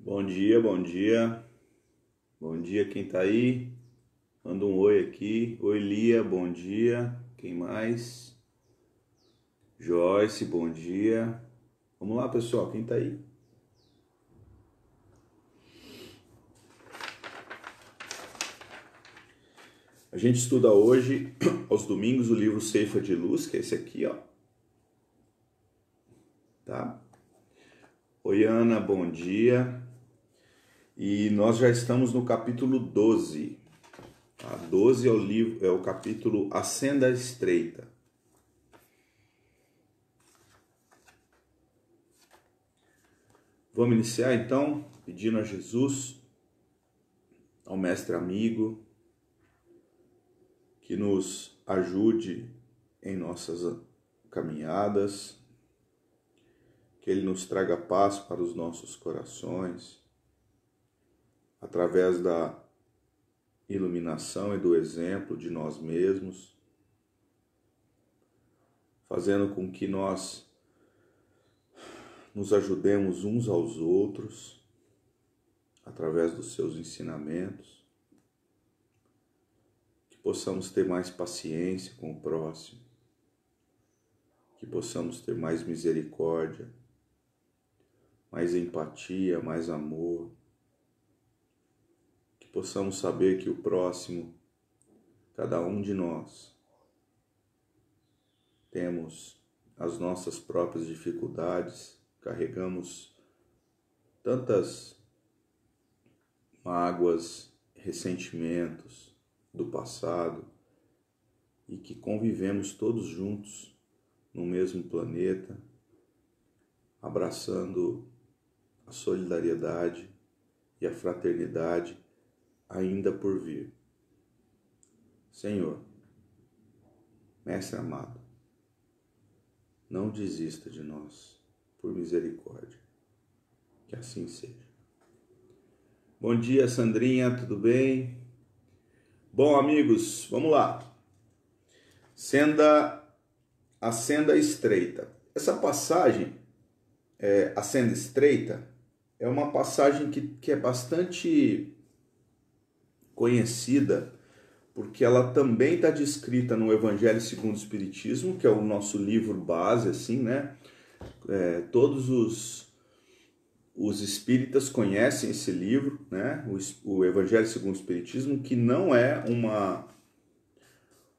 Bom dia, bom dia. Bom dia, quem tá aí? Manda um oi aqui. Oi, Lia, bom dia. Quem mais? Joyce, bom dia. Vamos lá, pessoal, quem tá aí? A gente estuda hoje, aos domingos, o livro Ceifa de Luz, que é esse aqui, ó. Tá? Oi, Ana, bom dia. E nós já estamos no capítulo 12. Tá? 12 é o capítulo A Senda Estreita. Vamos iniciar então, pedindo a Jesus, ao Mestre Amigo, que nos ajude em nossas caminhadas, que Ele nos traga paz para os nossos corações, através da iluminação e do exemplo de nós mesmos, fazendo com que nós nos ajudemos uns aos outros, através dos seus ensinamentos, que possamos ter mais paciência com o próximo, que possamos ter mais misericórdia, mais empatia, mais amor, que possamos saber que o próximo, cada um de nós, temos as nossas próprias dificuldades, carregamos tantas mágoas, ressentimentos do passado e que convivemos todos juntos no mesmo planeta, abraçando a solidariedade e a fraternidade ainda por vir. Senhor, Mestre amado, não desista de nós, por misericórdia. Que assim seja. Bom dia, Sandrinha, tudo bem? Bom, amigos, vamos lá. A Senda Estreita. Essa passagem, a Senda Estreita, é uma passagem que é bastante conhecida, porque ela também está descrita no Evangelho segundo o Espiritismo, que é o nosso livro base, assim, né? Todos os espíritas conhecem esse livro, né? O Evangelho segundo o Espiritismo, que não é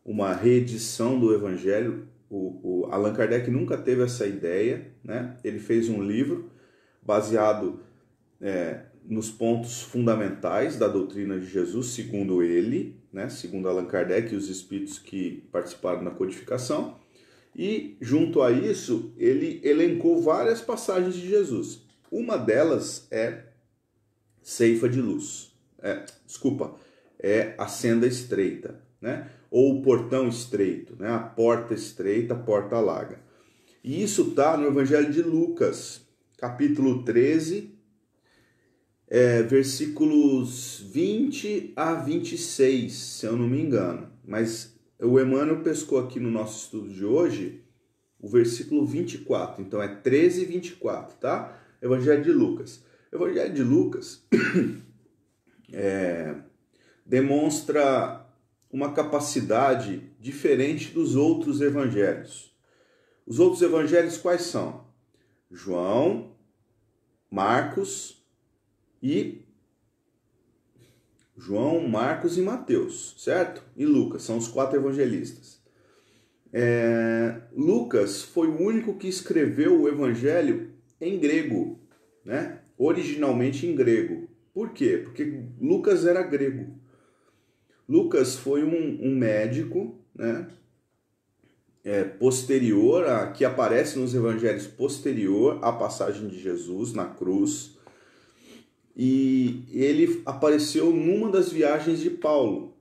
uma reedição do Evangelho. O Allan Kardec nunca teve essa ideia, né? Ele fez um livro baseado nos pontos fundamentais da doutrina de Jesus, segundo ele, né? Segundo Allan Kardec e os espíritos que participaram da codificação. E, junto a isso, ele elencou várias passagens de Jesus. Uma delas é Ceifa de Luz. É a Senda Estreita, né? Ou o Portão Estreito, né? A Porta Estreita, a Porta Larga. E isso está no Evangelho de Lucas, capítulo 13, versículos 20 a 26, se eu não me engano. Mas o Emmanuel pescou aqui no nosso estudo de hoje o versículo 24. Então é 13 e 24, tá? Evangelho de Lucas. Evangelho de Lucas demonstra uma capacidade diferente dos outros evangelhos. Os outros evangelhos quais são? João, Marcos e Mateus, certo? E Lucas, são os 4 evangelistas. Lucas foi o único que escreveu o evangelho em grego, né? Originalmente em grego. Por quê? Porque Lucas era grego. Lucas foi um médico, né? Posterior, que aparece nos evangelhos posterior à passagem de Jesus na cruz. E ele apareceu numa das viagens de Paulo,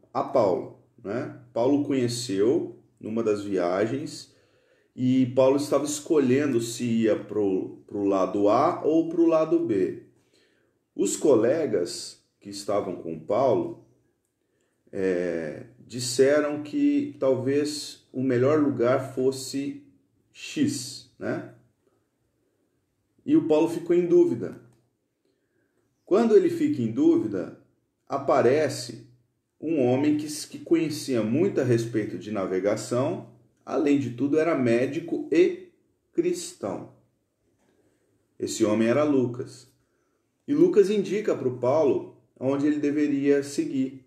né? Paulo conheceu numa das viagens e Paulo estava escolhendo se ia para o lado A ou para o lado B. Os colegas que estavam com Paulo disseram que talvez o melhor lugar fosse X, né? E o Paulo ficou em dúvida. Quando ele fica em dúvida, aparece um homem que conhecia muito a respeito de navegação, além de tudo era médico e cristão. Esse homem era Lucas. E Lucas indica para o Paulo onde ele deveria seguir.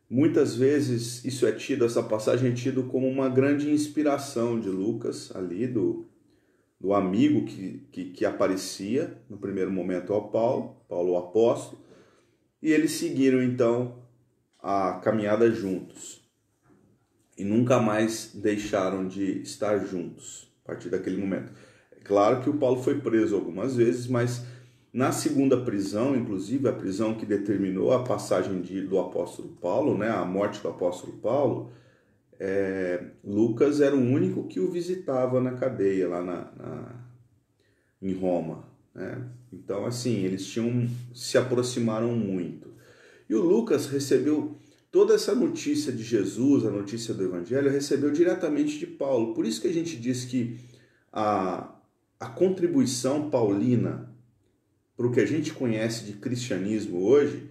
Muitas vezes essa passagem é tido como uma grande inspiração de Lucas, ali do amigo que aparecia no primeiro momento ao Paulo o apóstolo, e eles seguiram então a caminhada juntos. E nunca mais deixaram de estar juntos a partir daquele momento. É claro que o Paulo foi preso algumas vezes, mas na segunda prisão, inclusive a prisão que determinou a passagem do apóstolo Paulo, né, a morte do apóstolo Paulo, Lucas era o único que o visitava na cadeia, lá em Roma, né? Então, assim, eles se aproximaram muito. E o Lucas recebeu toda essa notícia de Jesus, a notícia do Evangelho, recebeu diretamente de Paulo. Por isso que a gente diz que a contribuição paulina para o que a gente conhece de cristianismo hoje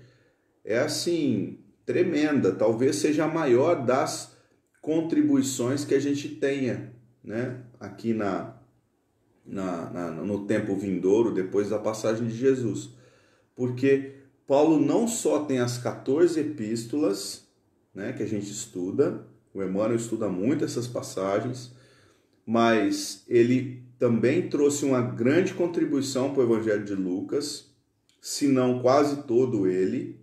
é, assim, tremenda. Talvez seja a maior das contribuições que a gente tenha, né, aqui no tempo vindouro, depois da passagem de Jesus. Porque Paulo não só tem as 14 epístolas, né, que a gente estuda, o Emmanuel estuda muito essas passagens, mas ele também trouxe uma grande contribuição para o Evangelho de Lucas, se não quase todo ele.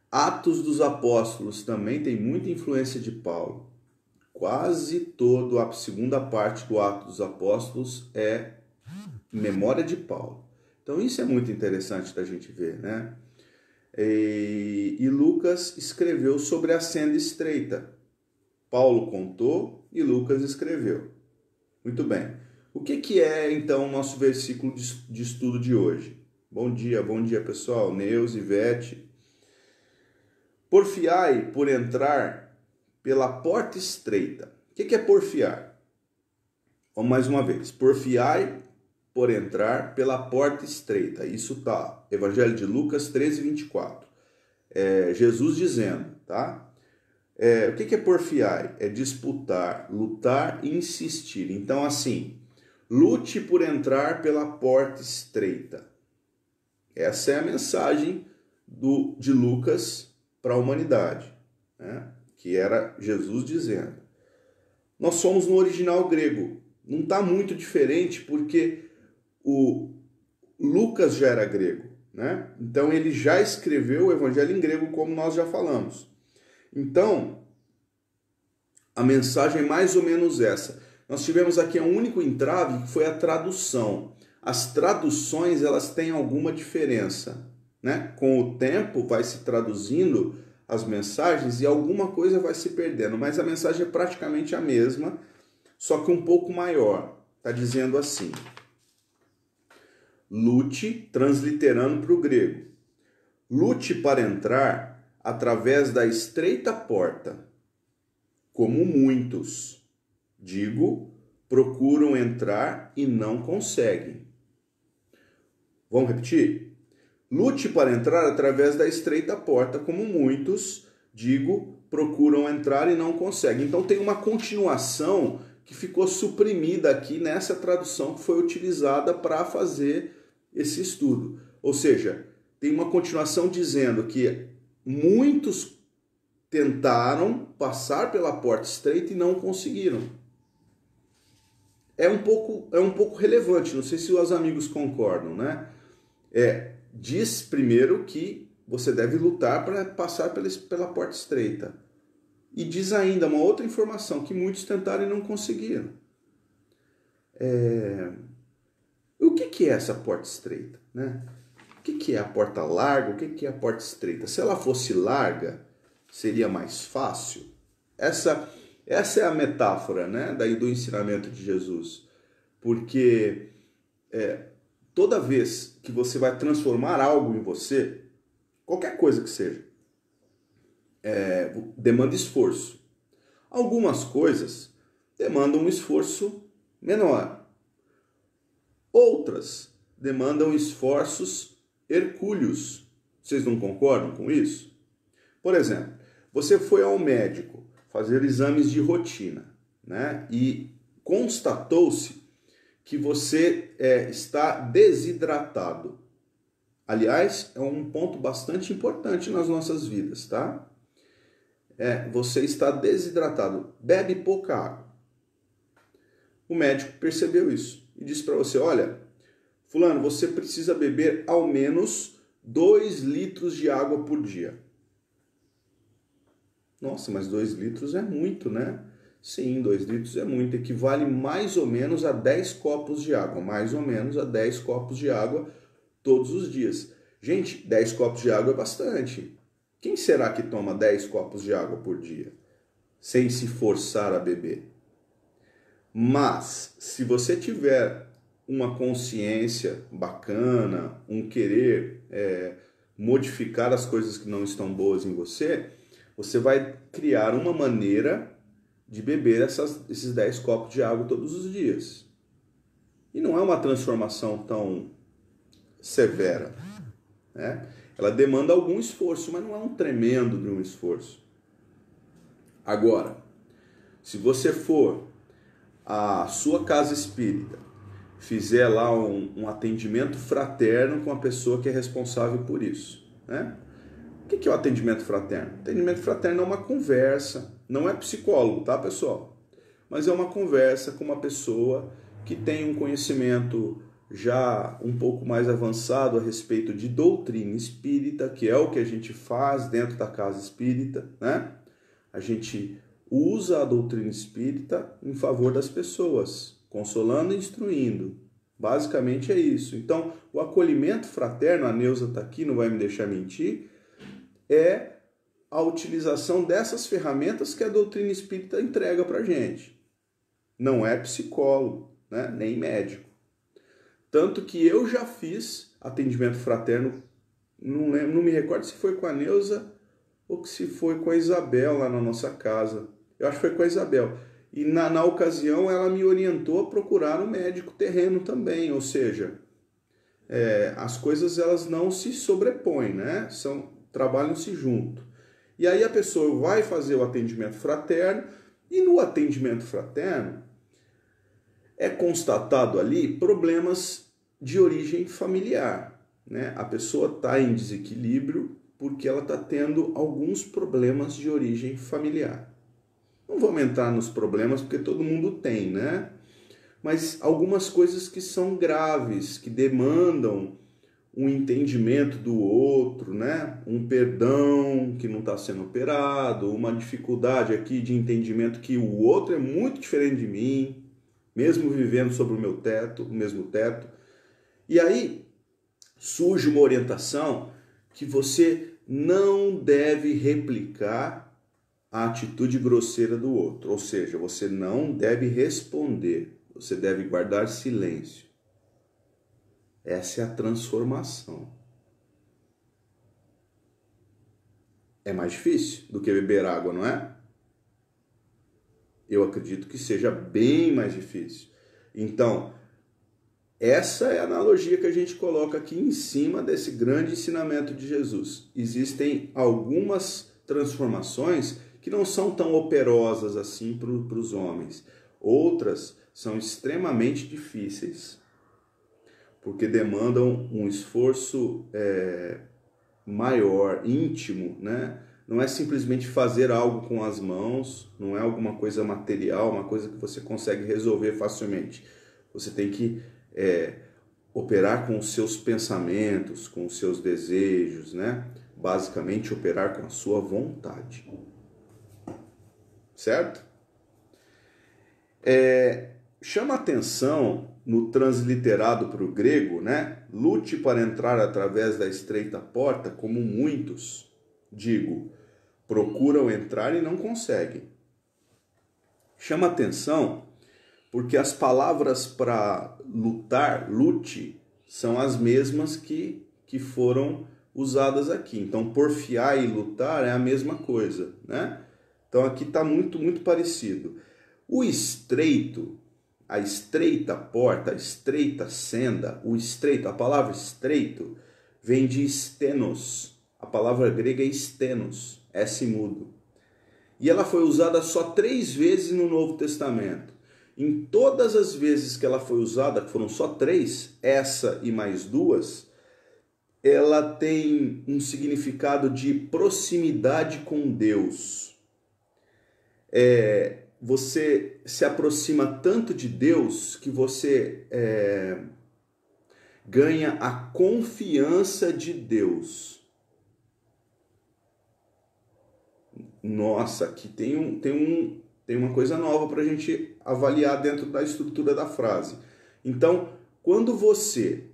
Atos dos Apóstolos também tem muita influência de Paulo. Quase todo a segunda parte do Atos dos Apóstolos é memória de Paulo. Então isso é muito interessante da gente ver, né? E Lucas escreveu sobre a senda estreita. Paulo contou e Lucas escreveu. Muito bem. O que é então o nosso versículo de estudo de hoje? Bom dia pessoal, Neus, Ivete. Porfiai por entrar pela porta estreita. O que é porfiar? Vamos mais uma vez. Porfiai por entrar pela porta estreita. Isso tá. Evangelho de Lucas 13, 24. Jesus dizendo, tá? O que é porfiai? É disputar, lutar e insistir. Então, assim, lute por entrar pela porta estreita. Essa é a mensagem de Lucas para a humanidade, né? Que era Jesus dizendo. Nós somos no original grego. Não está muito diferente porque o Lucas já era grego, né? Então ele já escreveu o evangelho em grego, como nós já falamos. Então, a mensagem é mais ou menos essa. Nós tivemos aqui um único entrave, que foi a tradução. As traduções, elas têm alguma diferença, né? Com o tempo vai se traduzindo as mensagens e alguma coisa vai se perdendo, mas a mensagem é praticamente a mesma, só que um pouco maior. Está dizendo assim: lute, transliterando para o grego. Lute para entrar através da estreita porta, como muitos, digo, procuram entrar e não conseguem. Vamos repetir? Lute para entrar através da estreita porta, como muitos, digo, procuram entrar e não conseguem. Então tem uma continuação que ficou suprimida aqui nessa tradução que foi utilizada para fazer esse estudo. Ou seja, tem uma continuação dizendo que muitos tentaram passar pela porta estreita e não conseguiram. É um pouco relevante, não sei se os amigos concordam, né? Diz primeiro que você deve lutar para passar pela porta estreita. E diz ainda uma outra informação, que muitos tentaram e não conseguiram. O que é essa porta estreita, né? O que é a porta larga? O que é a porta estreita? Se ela fosse larga, seria mais fácil? Essa é a metáfora, né, do ensinamento de Jesus. Porque toda vez que você vai transformar algo em você, qualquer coisa que seja, demanda esforço. Algumas coisas demandam um esforço menor. Outras demandam esforços hercúleos. Vocês não concordam com isso? Por exemplo, você foi ao médico fazer exames de rotina, né? E constatou-se que você está desidratado. Aliás, é um ponto bastante importante nas nossas vidas, tá? Você está desidratado, bebe pouca água. O médico percebeu isso e disse para você, olha, fulano, você precisa beber ao menos 2 litros de água por dia. Nossa, mas 2 litros é muito, né? Sim, 2 litros é muito, equivale mais ou menos a 10 copos de água, mais ou menos a 10 copos de água todos os dias. Gente, 10 copos de água é bastante. Quem será que toma 10 copos de água por dia, sem se forçar a beber? Mas, se você tiver uma consciência bacana, um querer modificar as coisas que não estão boas em você, você vai criar uma maneira de beber esses 10 copos de água todos os dias. E não é uma transformação tão severa, né? Ela demanda algum esforço, mas não é um tremendo de um esforço. Agora, se você for à sua casa espírita, fizer lá um atendimento fraterno com a pessoa que é responsável por isso, né? O que é o atendimento fraterno? Atendimento fraterno é uma conversa, não é psicólogo, tá, pessoal? Mas é uma conversa com uma pessoa que tem um conhecimento já um pouco mais avançado a respeito de doutrina espírita, que é o que a gente faz dentro da casa espírita, né? A gente usa a doutrina espírita em favor das pessoas, consolando e instruindo. Basicamente é isso. Então, o acolhimento fraterno, a Neuza está aqui, não vai me deixar mentir, é a utilização dessas ferramentas que a doutrina espírita entrega para a gente. Não é psicólogo, né? Nem médico. Tanto que eu já fiz atendimento fraterno, não me recordo se foi com a Neuza ou se foi com a Isabel lá na nossa casa. Eu acho que foi com a Isabel. E na ocasião ela me orientou a procurar um médico terreno também, ou seja, as coisas elas não se sobrepõem, né? Trabalham-se junto. E aí a pessoa vai fazer o atendimento fraterno e no atendimento fraterno é constatado ali problemas de origem familiar, né? A pessoa está em desequilíbrio porque ela está tendo alguns problemas de origem familiar. Não vamos entrar nos problemas porque todo mundo tem, né? Mas algumas coisas que são graves, que demandam um entendimento do outro, né? Um perdão que não está sendo operado, uma dificuldade aqui de entendimento que o outro é muito diferente de mim, mesmo vivendo sobre o meu teto, o mesmo teto. E aí surge uma orientação que você não deve replicar a atitude grosseira do outro, ou seja, você não deve responder, você deve guardar silêncio. Essa é a transformação. É mais difícil do que beber água, não é? Eu acredito que seja bem mais difícil. Então, essa é a analogia que a gente coloca aqui em cima desse grande ensinamento de Jesus. Existem algumas transformações que não são tão operosas assim para os homens. Outras são extremamente difíceis, porque demandam um esforço maior, íntimo, né? Não é simplesmente fazer algo com as mãos, não é alguma coisa material, uma coisa que você consegue resolver facilmente. Você tem que operar com os seus pensamentos, com os seus desejos, né? Basicamente, operar com a sua vontade. Certo? Chama atenção no transliterado para o grego, né? Lute para entrar através da estreita porta, como muitos, procuram entrar e não conseguem. Chama atenção porque as palavras para lutar, lute, são as mesmas que foram usadas aqui. Então, porfiar e lutar é a mesma coisa, né? Então, aqui está muito, muito parecido. O estreito, a estreita porta, a estreita senda, a palavra estreito, vem de stenos. A palavra grega é stenos, S mudo. E ela foi usada só 3 vezes no Novo Testamento. Em todas as vezes que ela foi usada, que foram só 3, essa e mais 2, ela tem um significado de proximidade com Deus. Você se aproxima tanto de Deus que você ganha a confiança de Deus. Nossa, aqui tem uma coisa nova para a gente avaliar dentro da estrutura da frase. Então, quando você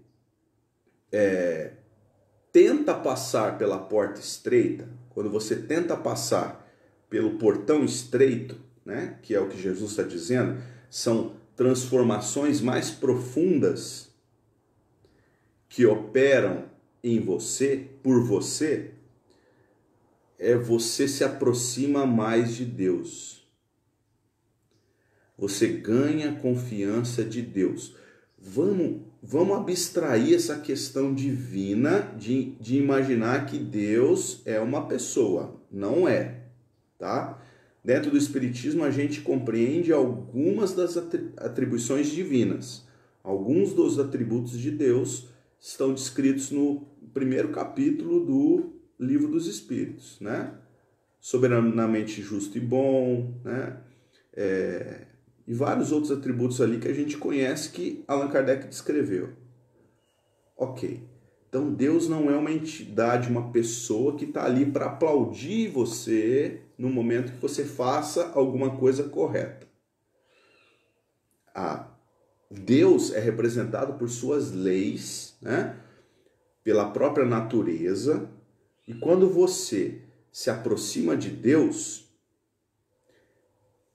tenta passar pela porta estreita, quando você tenta passar pelo portão estreito, né, que é o que Jesus está dizendo, são transformações mais profundas que operam em você, por você, você se aproxima mais de Deus. Você ganha confiança de Deus. Vamos abstrair essa questão divina de imaginar que Deus é uma pessoa. Não é, tá? Dentro do Espiritismo a gente compreende algumas das atribuições divinas. Alguns dos atributos de Deus estão descritos no primeiro capítulo do Livro dos Espíritos, né? Soberanamente justo e bom, né? E vários outros atributos ali que a gente conhece que Allan Kardec descreveu. Ok. Então Deus não é uma entidade, uma pessoa que está ali para aplaudir você no momento que você faça alguma coisa correta. Deus é representado por suas leis, né? Pela própria natureza. E quando você se aproxima de Deus,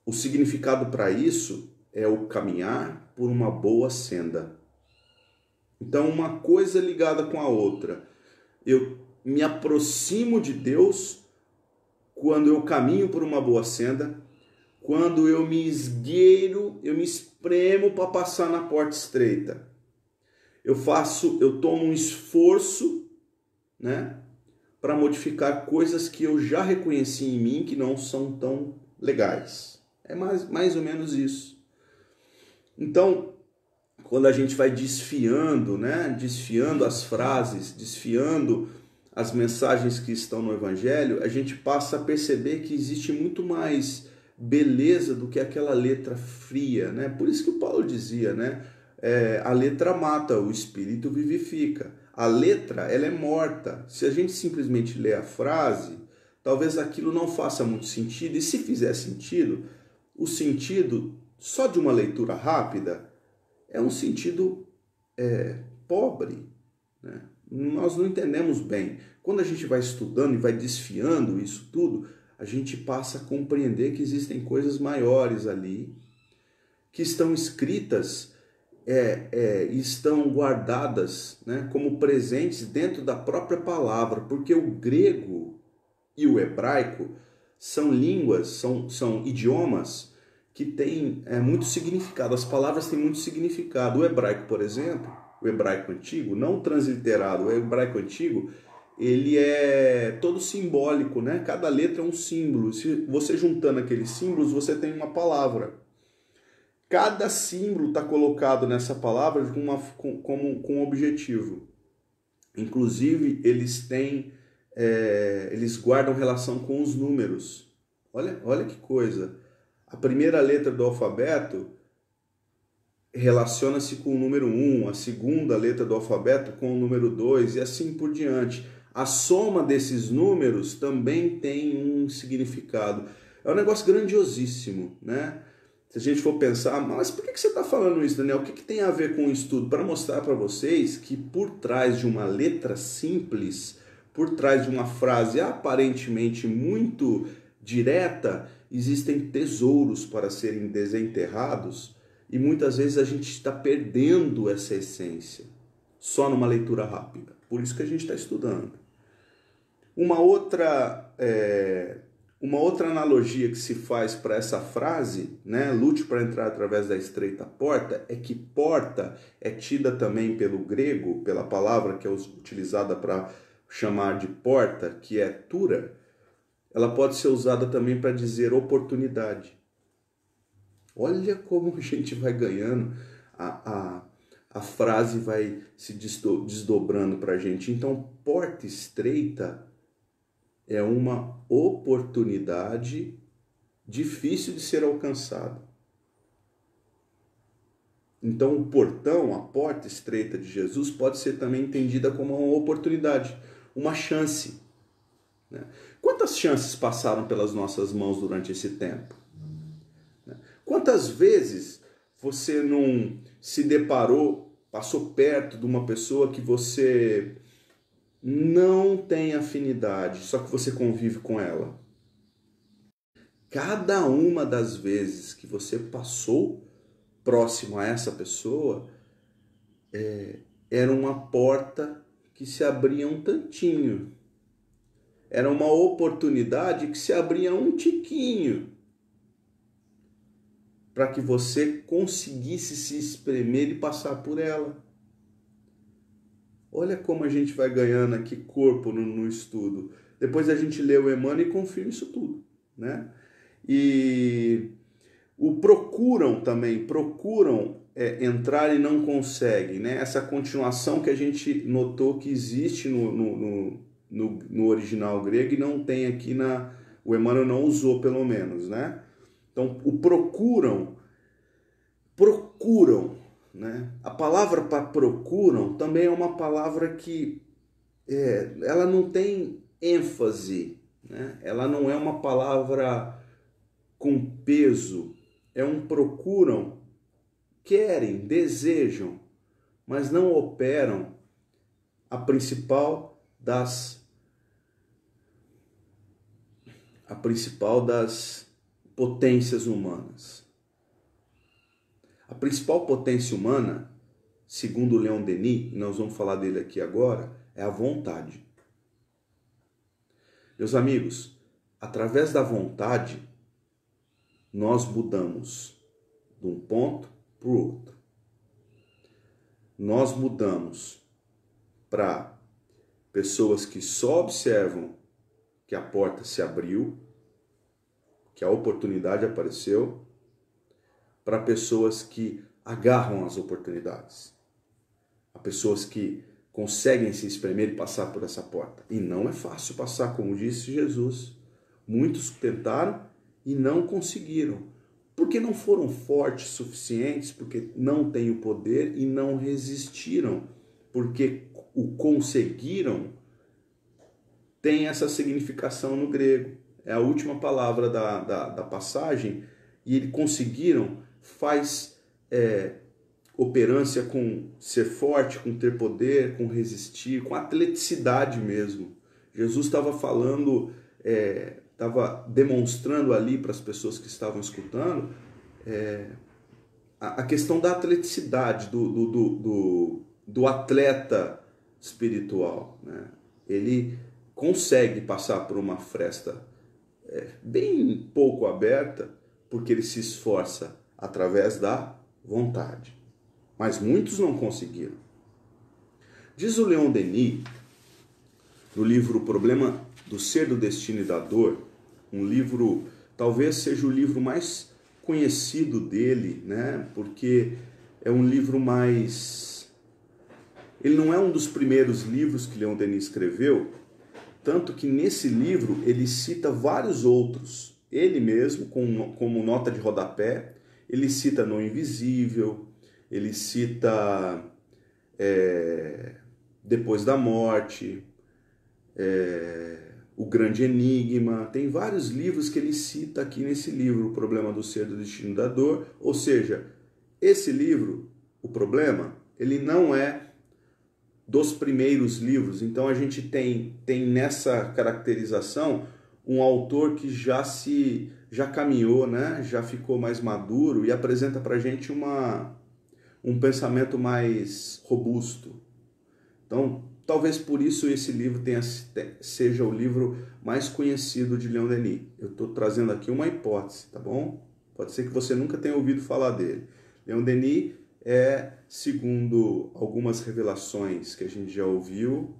o significado para isso é o caminhar por uma boa senda. Então, uma coisa ligada com a outra. Eu me aproximo de Deus quando eu caminho por uma boa senda, quando eu me esgueiro, eu me espremo para passar na porta estreita. Eu tomo um esforço, né, para modificar coisas que eu já reconheci em mim que não são tão legais. É mais ou menos isso. Então, quando a gente vai desfiando, né, desfiando as frases, desfiando as mensagens que estão no Evangelho, a gente passa a perceber que existe muito mais beleza do que aquela letra fria, né? Por isso que o Paulo dizia, né? A letra mata, o espírito vivifica. A letra, ela é morta. Se a gente simplesmente lê a frase, talvez aquilo não faça muito sentido. E se fizer sentido, o sentido só de uma leitura rápida é um sentido pobre, né? Nós não entendemos bem. Quando a gente vai estudando e vai desfiando isso tudo, a gente passa a compreender que existem coisas maiores ali, que estão escritas e estão guardadas, né, como presentes dentro da própria palavra, porque o grego e o hebraico são línguas, são idiomas que têm muito significado. As palavras têm muito significado. O hebraico, por exemplo, o hebraico antigo, não transliterado, o hebraico antigo, ele é todo simbólico, né? Cada letra é um símbolo. Se você juntando aqueles símbolos, você tem uma palavra. Cada símbolo está colocado nessa palavra com um objetivo. Inclusive, eles guardam relação com os números. Olha que coisa. A primeira letra do alfabeto relaciona-se com o número 1, a segunda letra do alfabeto com o número 2 e assim por diante. A soma desses números também tem um significado. É um negócio grandiosíssimo, né? Se a gente for pensar, mas por que você está falando isso, Daniel? O que tem a ver com o estudo? Para mostrar para vocês que por trás de uma letra simples, por trás de uma frase aparentemente muito direta, existem tesouros para serem desenterrados e muitas vezes a gente está perdendo essa essência só numa leitura rápida. Por isso que a gente está estudando. Uma outra Uma outra analogia que se faz para essa frase, né, lute para entrar através da estreita porta, é que porta é tida também pelo grego, pela palavra que é utilizada para chamar de porta, que é tura, ela pode ser usada também para dizer oportunidade. Olha como a gente vai ganhando, a frase vai se desdobrando para a gente. Então, porta estreita é uma oportunidade difícil de ser alcançada. Então, o portão, a porta estreita de Jesus, pode ser também entendida como uma oportunidade, uma chance. Né? Quantas chances passaram pelas nossas mãos durante esse tempo? Quantas vezes você não se deparou, passou perto de uma pessoa que você não tem afinidade, só que você convive com ela? Cada uma das vezes que você passou próximo a essa pessoa, era uma porta que se abria um tantinho. Era uma oportunidade que se abria um tiquinho para que você conseguisse se espremer e passar por ela. Olha como a gente vai ganhando aqui corpo no estudo. Depois a gente lê o Emmanuel e confirma isso tudo, né? E o procuram também, entrar e não conseguem, né? Essa continuação que a gente notou que existe no original grego e não tem aqui o Emmanuel não usou, pelo menos, né? Então, o procuram, né? A palavra para procuram também é uma palavra que ela não tem ênfase, né? Ela não é uma palavra com peso, é um procuram, querem, desejam, mas não operam a principal das potências humanas. A principal potência humana, segundo Leon Denis, e nós vamos falar dele aqui agora, é a vontade. Meus amigos, através da vontade, nós mudamos de um ponto para o outro. Nós mudamos para pessoas que só observam que a porta se abriu, que a oportunidade apareceu, para pessoas que agarram as oportunidades, a pessoas que conseguem se espremer e passar por essa porta. E não é fácil passar, como disse Jesus. Muitos tentaram e não conseguiram, porque não foram fortes suficientes, porque não têm o poder e não resistiram, porque o conseguiram tem essa significação no grego. É a última palavra da passagem, e eles conseguiram faz operância com ser forte, com ter poder, com resistir, com atleticidade mesmo. Jesus estava falando, estava demonstrando ali para as pessoas que estavam escutando a questão da atleticidade, do atleta espiritual, né? Ele consegue passar por uma fresta bem pouco aberta, porque ele se esforça através da vontade. Mas muitos não conseguiram. Diz o Leon Denis, no livro O Problema do Ser, do Destino e da Dor, um livro, talvez seja o livro mais conhecido dele, né? Porque é um livro mais... Ele não é um dos primeiros livros que Leon Denis escreveu, tanto que nesse livro ele cita vários outros. Ele mesmo, como nota de rodapé, ele cita No Invisível, ele cita Depois da Morte, O Grande Enigma. Tem vários livros que ele cita aqui nesse livro, O Problema do Ser, do Destino e da Dor. Ou seja, esse livro, O Problema, ele não é dos primeiros livros. Então a gente tem nessa caracterização um autor que já caminhou, né? Já ficou mais maduro e apresenta para a gente um pensamento mais robusto. Então, talvez por isso esse livro seja o livro mais conhecido de Leon Denis. Eu estou trazendo aqui uma hipótese, tá bom? Pode ser que você nunca tenha ouvido falar dele. Leon Denis é, segundo algumas revelações que a gente já ouviu,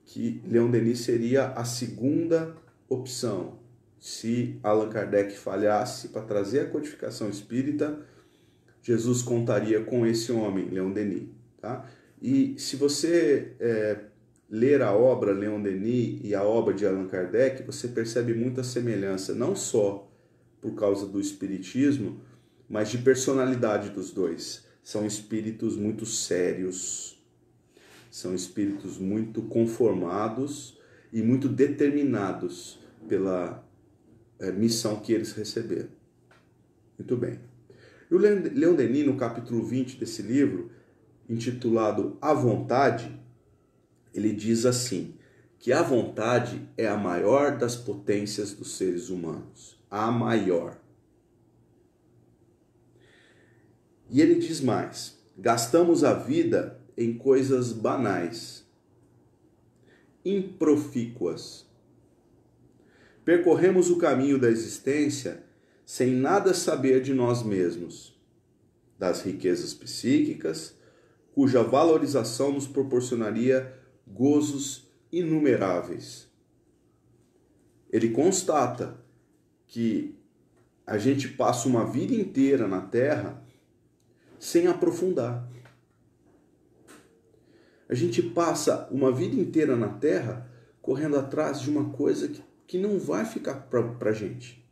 que Leon Denis seria a segunda opção. Se Allan Kardec falhasse para trazer a codificação espírita, Jesus contaria com esse homem, Leon Denis. Tá? E se você ler a obra Leon Denis e a obra de Allan Kardec, você percebe muita semelhança, não só por causa do espiritismo, mas de personalidade dos dois. São espíritos muito sérios, são espíritos muito conformados e muito determinados pela missão que eles receberam. Muito bem. E o Leon Denis, no capítulo 20 desse livro, intitulado A Vontade, ele diz assim, que a vontade é a maior das potências dos seres humanos. A maior. E ele diz mais, gastamos a vida em coisas banais, improfícuas. Percorremos o caminho da existência sem nada saber de nós mesmos, das riquezas psíquicas, cuja valorização nos proporcionaria gozos inumeráveis. Ele constata que a gente passa uma vida inteira na Terra sem aprofundar. A gente passa uma vida inteira na Terra correndo atrás de uma coisa que não vai ficar para a gente.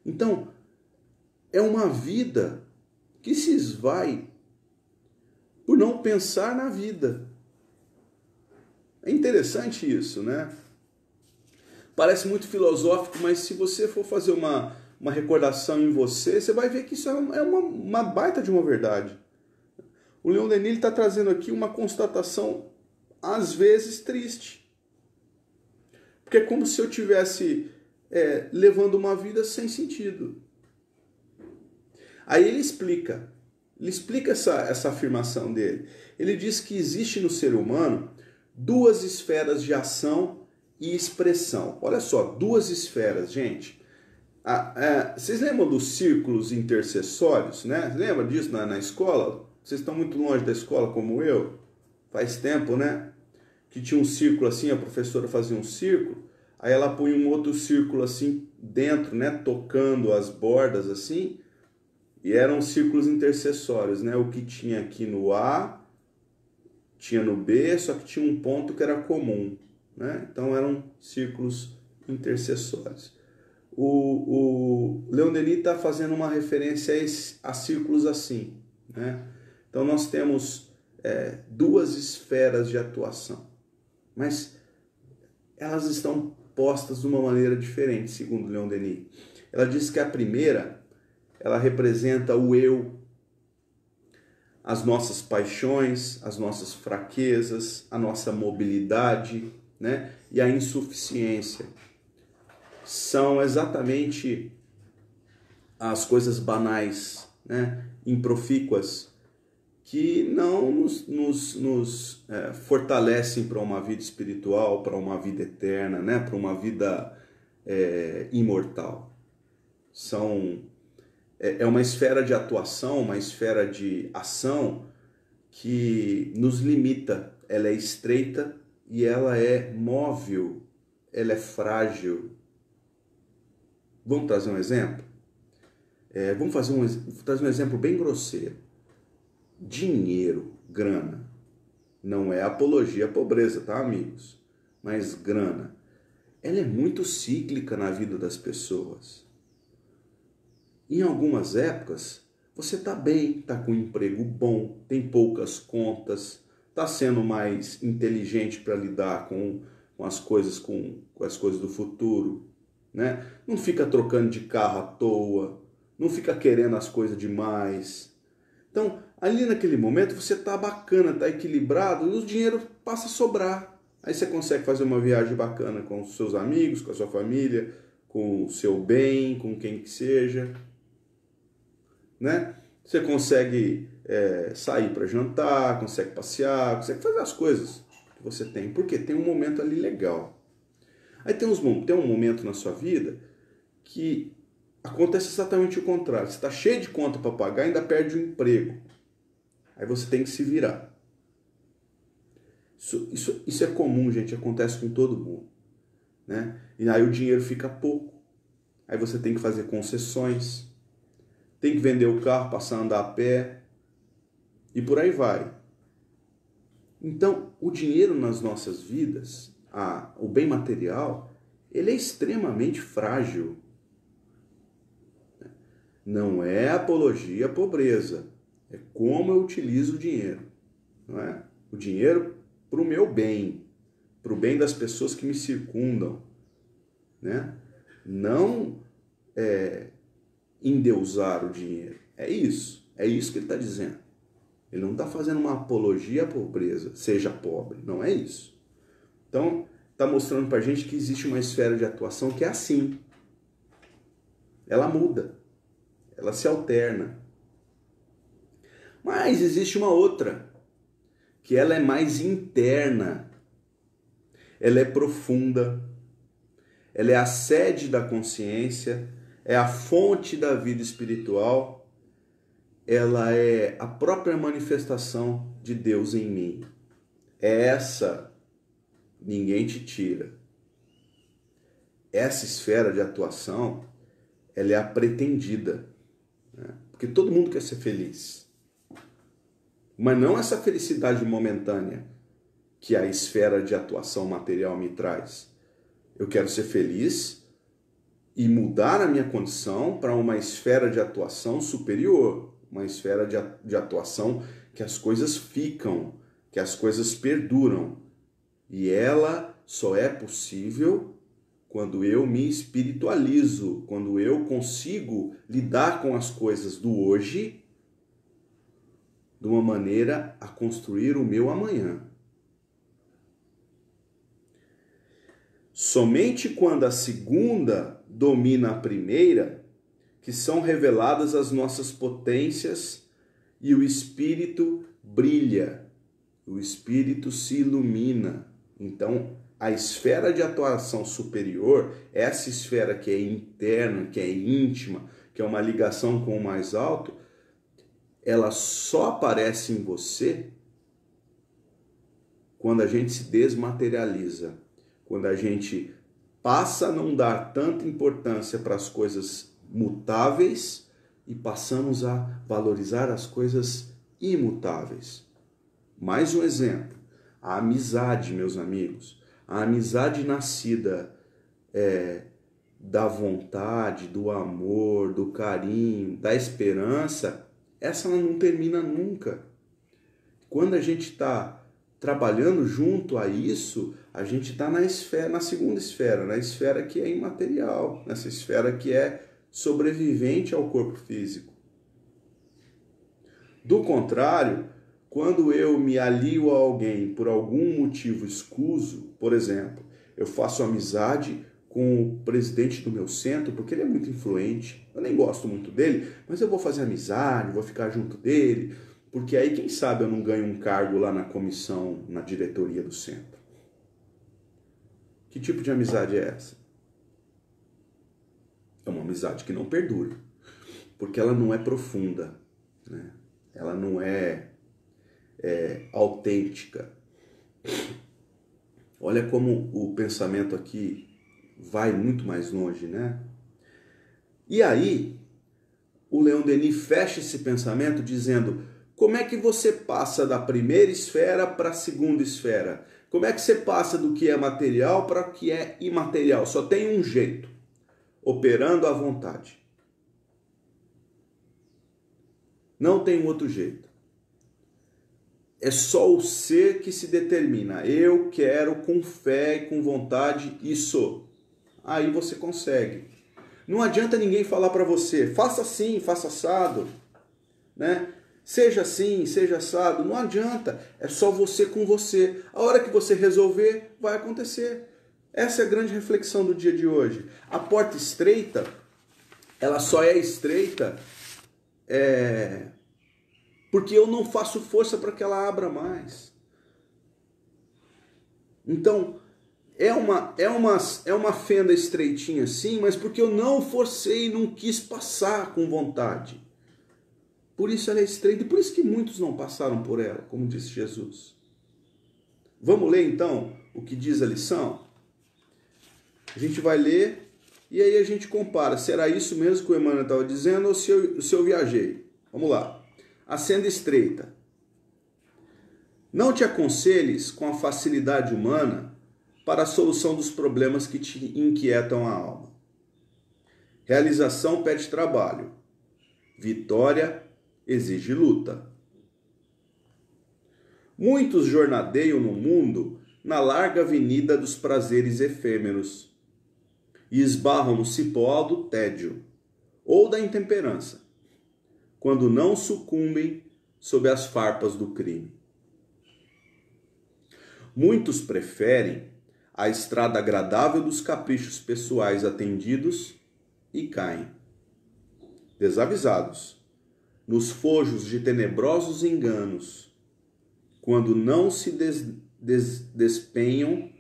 Então, é uma vida que se esvai por não pensar na vida. É interessante isso, né? Parece muito filosófico, mas se você for fazer uma recordação em você, você vai ver que isso é uma baita de uma verdade. O Leon Denis está trazendo aqui uma constatação, às vezes, triste. Porque é como se eu estivesse levando uma vida sem sentido. Aí ele explica essa afirmação dele. Ele diz que existe no ser humano duas esferas de ação e expressão. Olha só, duas esferas, gente. Vocês lembram dos círculos intercessórios, né? Lembra disso na escola? Vocês estão muito longe da escola como eu? Faz tempo, né? Que tinha um círculo assim, a professora fazia um círculo, aí ela punha um outro círculo assim dentro, né? Tocando as bordas assim, e eram círculos intercessórios, né? O que tinha aqui no A, tinha no B, só que tinha um ponto que era comum, né? Então eram círculos intercessórios. O Leon Denis está fazendo uma referência a círculos assim, né? Então nós temos duas esferas de atuação, mas elas estão postas de uma maneira diferente, segundo Leon Denis. Ela diz que a primeira, ela representa o eu, as nossas paixões, as nossas fraquezas, a nossa mobilidade, né? E a insuficiência. São exatamente as coisas banais, né? Improfícuas, que não nos fortalecem para uma vida espiritual, para uma vida eterna, né? Para uma vida imortal. É uma esfera de atuação, uma esfera de ação que nos limita. Ela é estreita e ela é móvel, ela é frágil. Vamos trazer um exemplo? Vou trazer um exemplo bem grosseiro. Dinheiro, grana. Não é apologia à pobreza, tá, amigos? Mas grana. Ela é muito cíclica na vida das pessoas. Em algumas épocas, você está bem, está com um emprego bom, tem poucas contas, está sendo mais inteligente para lidar com as coisas do futuro, né? Não fica trocando de carro à toa, não fica querendo as coisas demais. Então, ali naquele momento você está bacana, está equilibrado e o dinheiro passa a sobrar. Aí você consegue fazer uma viagem bacana com os seus amigos, com a sua família, com o seu bem, com quem que seja, né? Você consegue sair para jantar, consegue passear, consegue fazer as coisas que você tem. Porque tem um momento ali legal. Aí tem um momento na sua vida que acontece exatamente o contrário. Você está cheio de conta para pagar e ainda perde o emprego. Aí você tem que se virar. Isso é comum, gente. Acontece com todo mundo. Né? E aí o dinheiro fica pouco. Aí você tem que fazer concessões. Tem que vender o carro, passar a andar a pé. E por aí vai. Então, o dinheiro nas nossas vidas, o bem material, ele é extremamente frágil. Não é apologia à pobreza. É como eu utilizo o dinheiro. Não é? O dinheiro para o meu bem. Para o bem das pessoas que me circundam. Né? Não endeusar o dinheiro. É isso que ele está dizendo. Ele não está fazendo uma apologia à pobreza. Seja pobre. Não é isso. Então, está mostrando para a gente que existe uma esfera de atuação que é assim. Ela muda. Ela se alterna. Mas existe uma outra, que ela é mais interna. Ela é profunda. Ela é a sede da consciência. É a fonte da vida espiritual. Ela é a própria manifestação de Deus em mim. Essa ninguém te tira. Essa esfera de atuação, ela é a pretendida. Né? Porque todo mundo quer ser feliz. Mas não essa felicidade momentânea que a esfera de atuação material me traz. Eu quero ser feliz e mudar a minha condição para uma esfera de atuação superior. Uma esfera de atuação que as coisas ficam, que as coisas perduram. E ela só é possível quando eu me espiritualizo, quando eu consigo lidar com as coisas do hoje de uma maneira a construir o meu amanhã. Somente quando a segunda domina a primeira, que são reveladas as nossas potências e o espírito brilha, o espírito se ilumina. Então, a esfera de atuação superior, essa esfera que é interna, que é íntima, que é uma ligação com o mais alto, ela só aparece em você quando a gente se desmaterializa, quando a gente passa a não dar tanta importância para as coisas mutáveis e passamos a valorizar as coisas imutáveis. Mais um exemplo, a amizade, meus amigos, a amizade nascida da vontade, do amor, do carinho, da esperança, essa não termina nunca. Quando a gente está trabalhando junto a isso, a gente está na segunda esfera, na esfera que é imaterial, nessa esfera que é sobrevivente ao corpo físico. Do contrário, quando eu me alio a alguém por algum motivo escuso, por exemplo, eu faço amizade com o presidente do meu centro, porque ele é muito influente, eu nem gosto muito dele, mas eu vou fazer amizade, vou ficar junto dele, porque aí, quem sabe, eu não ganho um cargo lá na comissão, na diretoria do centro. Que tipo de amizade é essa? É uma amizade que não perdura, porque ela não é profunda, né? Ela não é autêntica. Olha como o pensamento aqui vai muito mais longe, né? E aí, o Leon Denis fecha esse pensamento dizendo: como é que você passa da primeira esfera para a segunda esfera? Como é que você passa do que é material para o que é imaterial? Só tem um jeito: operando à vontade. Não tem outro jeito. É só o ser que se determina. Eu quero com fé e com vontade isso. Aí você consegue. Não adianta ninguém falar para você: faça assim, faça assado, né? Seja assim, seja assado. Não adianta. É só você com você. A hora que você resolver, vai acontecer. Essa é a grande reflexão do dia de hoje. A porta estreita, ela só é estreita porque eu não faço força para que ela abra mais. Então, é uma fenda estreitinha sim, mas porque eu não forcei, não quis passar com vontade. Por isso ela é estreita e por isso que muitos não passaram por ela, como disse Jesus. Vamos ler então o que diz a lição? A gente vai ler e aí a gente compara. Será isso mesmo que o Emmanuel estava dizendo ou se eu viajei? Vamos lá. A senda estreita. Não te aconselhes com a facilidade humana para a solução dos problemas que te inquietam a alma. Realização pede trabalho. Vitória exige luta. Muitos jornadeiam no mundo na larga avenida dos prazeres efêmeros e esbarram no cipó do tédio ou da intemperança, quando não sucumbem sob as farpas do crime. Muitos preferem a estrada agradável dos caprichos pessoais atendidos e caem, desavisados, nos fojos de tenebrosos enganos, quando não se despenham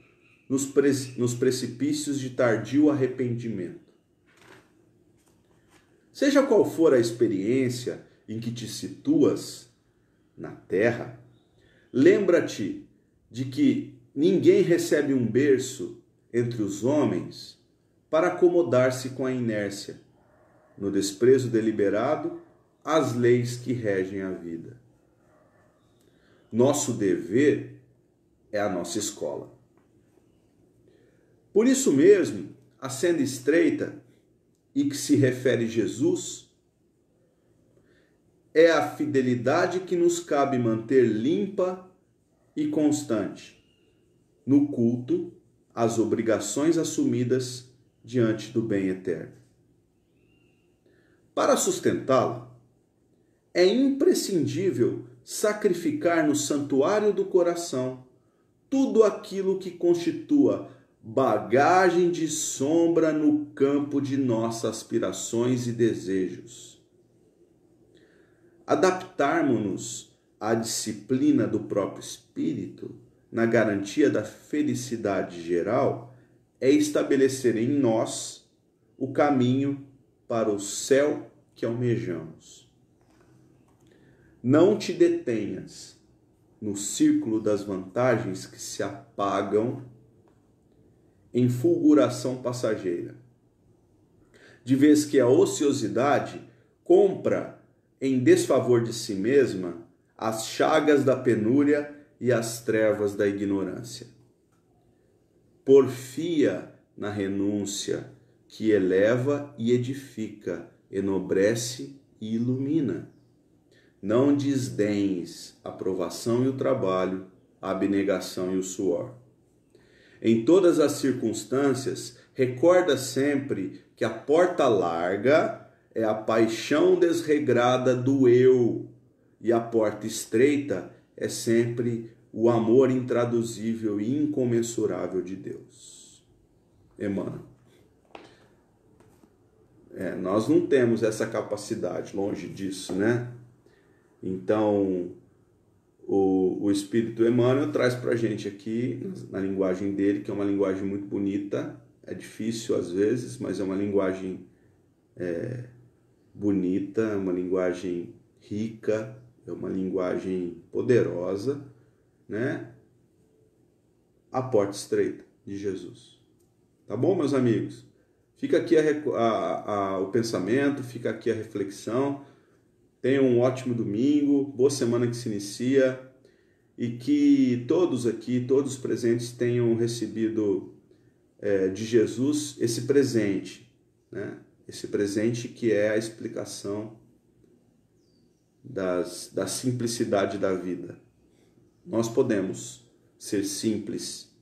nos precipícios de tardio arrependimento. Seja qual for a experiência em que te situas na terra, lembra-te de que ninguém recebe um berço entre os homens para acomodar-se com a inércia, no desprezo deliberado às leis que regem a vida. Nosso dever é a nossa escola. Por isso mesmo, a senda estreita, e que se refere a Jesus, é a fidelidade que nos cabe manter limpa e constante no culto às obrigações assumidas diante do bem eterno. Para sustentá-la, é imprescindível sacrificar no santuário do coração tudo aquilo que constitua bagagem de sombra no campo de nossas aspirações e desejos. Adaptarmos-nos à disciplina do próprio espírito, na garantia da felicidade geral, é estabelecer em nós o caminho para o céu que almejamos. Não te detenhas no círculo das vantagens que se apagam em fulguração passageira, de vez que a ociosidade compra em desfavor de si mesma as chagas da penúria e as trevas da ignorância. Porfia na renúncia que eleva e edifica, enobrece e ilumina. Não desdenhes a provação e o trabalho, a abnegação e o suor. Em todas as circunstâncias, recorda sempre que a porta larga é a paixão desregrada do eu, e a porta estreita é sempre o amor intraduzível e incomensurável de Deus. Emmanuel. Nós não temos essa capacidade, longe disso, né? Então, o Espírito Emmanuel traz para a gente aqui, na linguagem dele, que é uma linguagem muito bonita, é difícil às vezes, mas é uma linguagem bonita, é uma linguagem rica, é uma linguagem poderosa, né? A porta estreita de Jesus. Tá bom, meus amigos? Fica aqui o pensamento, fica aqui a reflexão. Tenham um ótimo domingo, boa semana que se inicia e que todos aqui, todos presentes tenham recebido de Jesus esse presente, né? Esse presente que é a explicação da simplicidade da vida. Nós podemos ser simples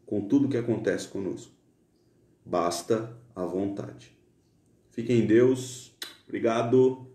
com tudo que acontece conosco. Basta a vontade. Fiquem em Deus. Obrigado.